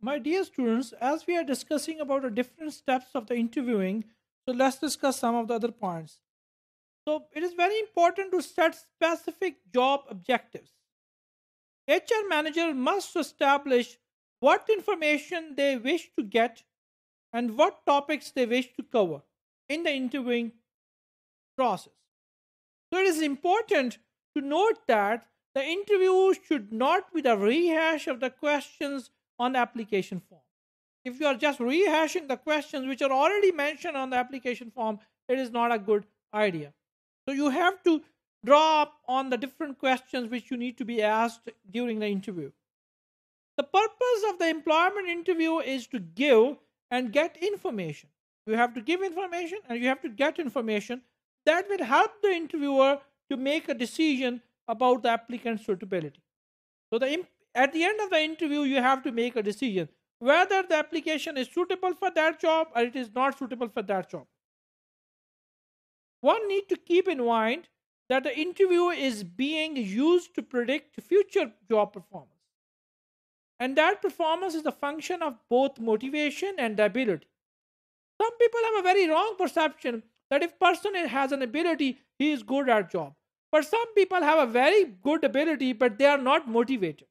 My dear students, as we are discussing about the different steps of the interviewing, so let's discuss some of the other points. So it is very important to set specific job objectives. HR manager must establish what information they wish to get and what topics they wish to cover in the interviewing process. So it is important to note that the interview should not be the rehash of the questions on the application form. If you are just rehashing the questions which are already mentioned on the application form, it is not a good idea. So you have to draw up on the different questions which you need to be asked during the interview. The purpose of the employment interview is to give and get information. You have to give information and you have to get information that will help the interviewer to make a decision about the applicant's suitability. So at the end of the interview, you have to make a decision whether the application is suitable for that job or it is not suitable for that job. One need to keep in mind that the interview is being used to predict future job performance. And that performance is a function of both motivation and ability. Some people have a very wrong perception that if person has an ability, he is good at job. But some people have a very good ability, but they are not motivated.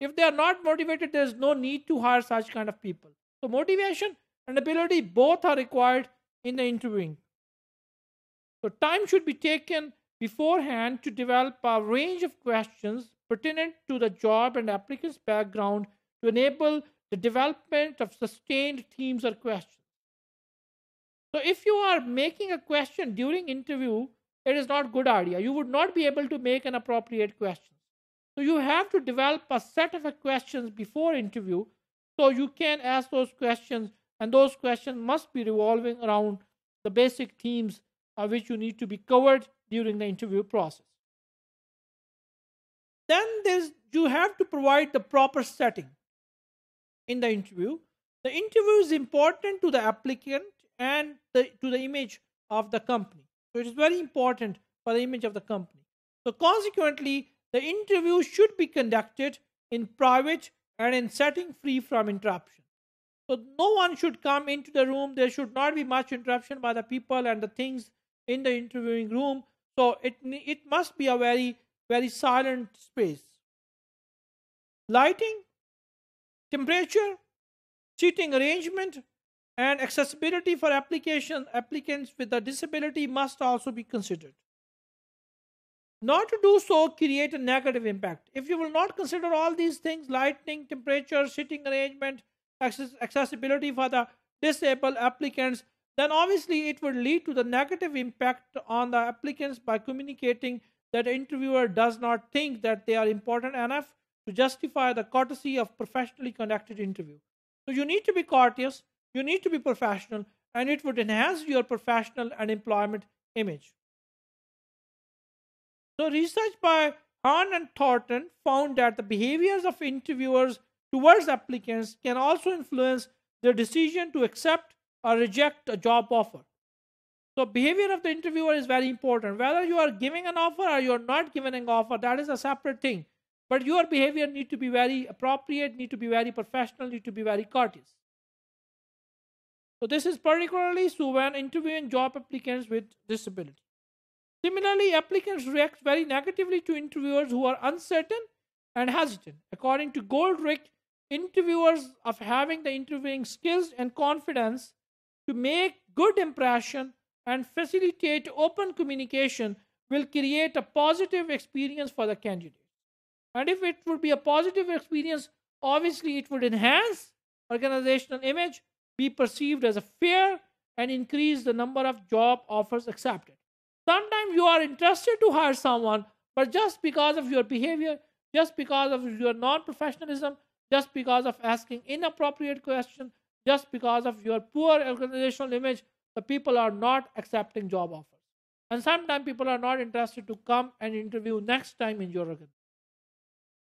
If they are not motivated, there is no need to hire such kind of people. So motivation and ability both are required in the interviewing. So time should be taken beforehand to develop a range of questions pertinent to the job and applicant's background to enable the development of sustained themes or questions. So if you are making a question during interview, it is not a good idea. You would not be able to make an appropriate question. So you have to develop a set of questions before interview so you can ask those questions, and those questions must be revolving around the basic themes which you need to be covered during the interview process. Then you have to provide the proper setting in the interview. The interview is important to the applicant and to the image of the company. So it is very important for the image of the company. So consequently, the interview should be conducted in private and in setting free from interruption. So no one should come into the room. There should not be much interruption by the people and the things in the interviewing room. So it must be a very, very silent space. Lighting, temperature, seating arrangement, and accessibility for applicants with a disability must also be considered. Not to do so create a negative impact. If you will not consider all these things, lighting, temperature, sitting arrangement, accessibility for the disabled applicants, then obviously it would lead to the negative impact on the applicants by communicating that the interviewer does not think that they are important enough to justify the courtesy of professionally conducted interview. So you need to be courteous, you need to be professional, and it would enhance your professional and employment image. So research by Harn and Thornton found that the behaviors of interviewers towards applicants can also influence their decision to accept or reject a job offer. So behavior of the interviewer is very important. Whether you are giving an offer or you are not giving an offer, that is a separate thing. But your behavior need to be very appropriate, need to be very professional, need to be very courteous. So this is particularly so when interviewing job applicants with disability. Similarly, applicants react very negatively to interviewers who are uncertain and hesitant. According to Goldrick, interviewers of having the interviewing skills and confidence to make good impression and facilitate open communication will create a positive experience for the candidate. And if it would be a positive experience, obviously it would enhance organizational image, be perceived as a fair, and increase the number of job offers accepted. Sometimes you are interested to hire someone, but just because of your behavior, just because of your non-professionalism, just because of asking inappropriate questions, just because of your poor organizational image, the people are not accepting job offers. And sometimes people are not interested to come and interview next time in your organization.